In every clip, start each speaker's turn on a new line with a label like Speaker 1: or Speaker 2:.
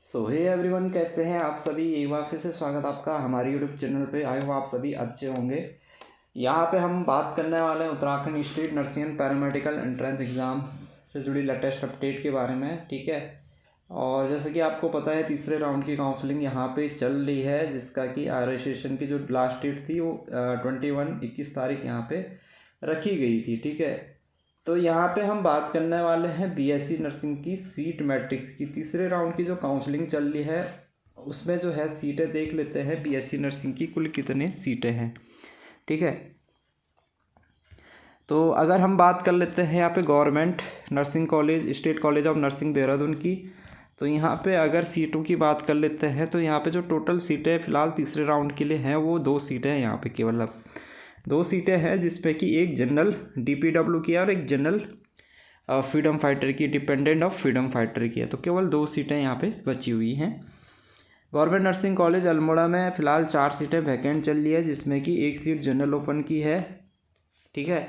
Speaker 1: सो hey everyone, कैसे हैं आप सभी। एक बार फिर से स्वागत आपका हमारे यूट्यूब चैनल पे। आई होप आप सभी अच्छे होंगे। यहाँ पे हम बात करने वाले हैं Uttarakhand state nursing and paramedical entrance exams से जुड़ी लेटेस्ट अपडेट के बारे में, ठीक है। और जैसे कि आपको पता है, तीसरे राउंड की काउंसलिंग यहाँ पे चल रही है, जिसका कि रजिस्ट्रेशन की जो लास्ट डेट थी वो 21 तारीख यहाँ पे रखी गई थी, ठीक है। तो यहाँ पे हम बात करने वाले हैं बीएससी नर्सिंग की सीट मैट्रिक्स की। तीसरे राउंड की जो काउंसलिंग चल रही है उसमें जो है सीटें देख लेते हैं बीएससी नर्सिंग की कुल कितने सीटें हैं, ठीक है। तो अगर हम बात कर लेते हैं यहाँ पे government nursing college, state college of nursing Dehradun की, तो यहाँ पे अगर सीटों की बात कर लेते हैं तो यहाँ पे जो टोटल सीटें फ़िलहाल तीसरे राउंड के लिए हैं वो 2 सीटें हैं। यहाँ पे केवल अब 2 सीटें हैं, जिसमें कि एक जनरल डीपीडब्ल्यू की है और एक जनरल फ्रीडम फाइटर की, डिपेंडेंट ऑफ फ्रीडम फाइटर की है। तो केवल 2 सीटें यहाँ पे बची हुई हैं। गवर्नमेंट नर्सिंग कॉलेज अल्मोड़ा में फ़िलहाल 4 सीटें वैकेंट चल रही है, जिसमें कि एक सीट जनरल ओपन की है, ठीक है।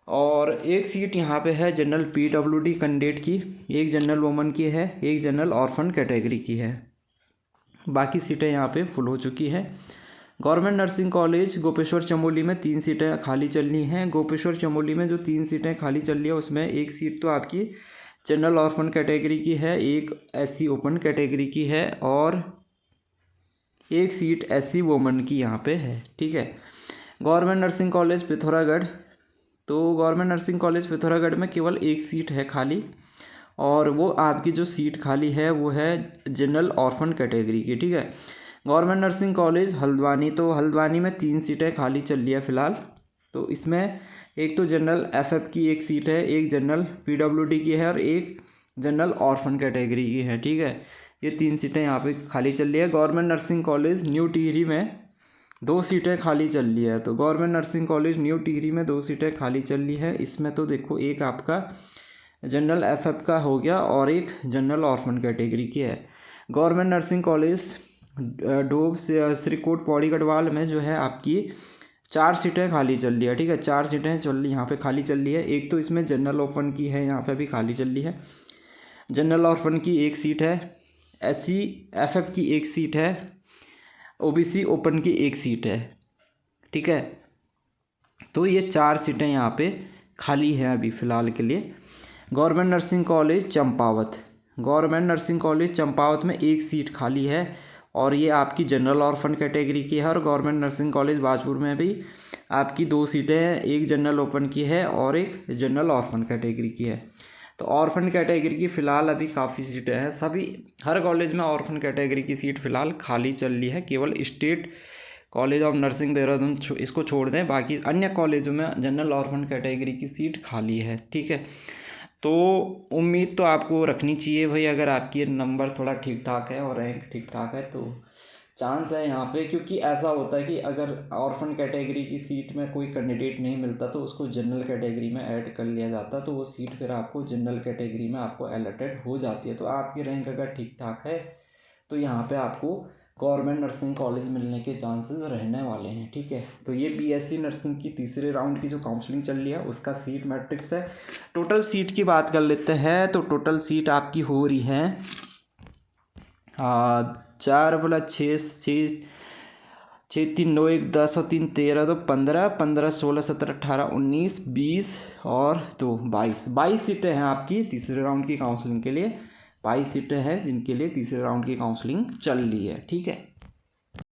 Speaker 1: और एक सीट यहाँ पे है जनरल पीडब्ल्यूडी कैंडिडेट की, एक जनरल वुमन की है, एक जनरल ऑर्फन कैटेगरी की है। बाकी सीटें यहाँ पे फुल हो चुकी हैं। Government nursing college Gopeshwar Chamoli में 3 सीटें खाली चल रही हैं। गोपेश्वर चमोली में जो 3 सीटें खाली चल रही है उसमें एक सीट तो आपकी जनरल ऑर्फन कैटेगरी की है, एक एससी ओपन कैटेगरी की है और एक सीट एससी वुमन की यहाँ पे है, ठीक है। गवर्नमेंट नर्सिंग कॉलेज पिथौरागढ़, तो गवर्नमेंट नर्सिंग कॉलेज पिथौरागढ़ में केवल एक सीट है खाली, और वो आपकी जो सीट खाली है वो है जनरल ऑर्फन कैटेगरी की, ठीक है। गवर्नमेंट नर्सिंग कॉलेज हल्द्वानी, तो हल्द्वानी में 3 सीटें खाली चल रही है फ़िलहाल। तो इसमें एक तो जनरल एफएफ की एक सीट है, एक जनरल पीडब्ल्यूडी की है और एक जनरल ऑर्फन कैटेगरी की है, ठीक है। ये 3 सीटें यहाँ पे खाली चल रही है। Government nursing college new Tehri में 2 सीटें खाली चल रही है। तो government nursing college new Tehri में 2 सीटें खाली चल रही है। इसमें तो देखो एक आपका जनरल एफएफ का हो गया और एक जनरल ऑर्फन कैटेगरी की है। Government nursing college Dobh Srikot Pauri Garhwal में जो है आपकी 4 सीटें खाली चल रही है, ठीक है। 4 सीटें चल रही यहाँ पे खाली चल रही है। एक तो इसमें जनरल ऑर्फन की है, यहाँ पे भी खाली चल रही है। जनरल ऑर्फन की एक सीट है, एससी एफएफ की एक सीट है, ओबीसी ओपन की एक सीट है, ठीक है। तो ये 4 सीटें यहाँ पे खाली हैं अभी फ़िलहाल के लिए। Government nursing college Champawat, government nursing college Champawat में एक सीट खाली है और ये आपकी जनरल ऑर्फन कैटेगरी की है। और गवर्नमेंट नर्सिंग कॉलेज बाजपुर में भी आपकी 2 सीटें हैं, एक जनरल ओपन की है और एक जनरल ऑर्फन कैटेगरी की है। तो ऑर्फन कैटेगरी की फ़िलहाल अभी काफ़ी सीटें हैं, सभी हर कॉलेज में ऑर्फन कैटेगरी की सीट फ़िलहाल खाली चल रही है। केवल state college of nursing Dehradun इसको छोड़ दें, बाकी अन्य कॉलेजों में जनरल ऑर्फन कैटेगरी की सीट खाली है, ठीक है। तो उम्मीद तो आपको रखनी चाहिए भाई, अगर आपकी नंबर थोड़ा ठीक ठाक है और रैंक ठीक ठाक है तो चांस है यहाँ पे। क्योंकि ऐसा होता है कि अगर ऑर्फन कैटेगरी की सीट में कोई कैंडिडेट नहीं मिलता तो उसको जनरल कैटेगरी में ऐड कर लिया जाता, तो वो सीट फिर आपको जनरल कैटेगरी में आपको अलॉटेड हो जाती है। तो आपकी रैंक अगर ठीक ठाक है तो यहाँ पे आपको गवर्नमेंट नर्सिंग कॉलेज मिलने के चांसेस रहने वाले हैं, ठीक है। तो ये बीएससी नर्सिंग की तीसरे राउंड की जो काउंसलिंग चल रही है उसका सीट मैट्रिक्स है। टोटल सीट की बात कर लेते हैं तो टोटल सीट आपकी हो रही है 4 बला 6 3 9 1 10 और 3 13 तो 15 15 16 17 18 19 20 और 2 22 सीटें हैं आपकी तीसरे राउंड की काउंसलिंग के लिए। 22 सीटें हैं जिनके लिए तीसरे राउंड की काउंसलिंग चल रही है, ठीक है।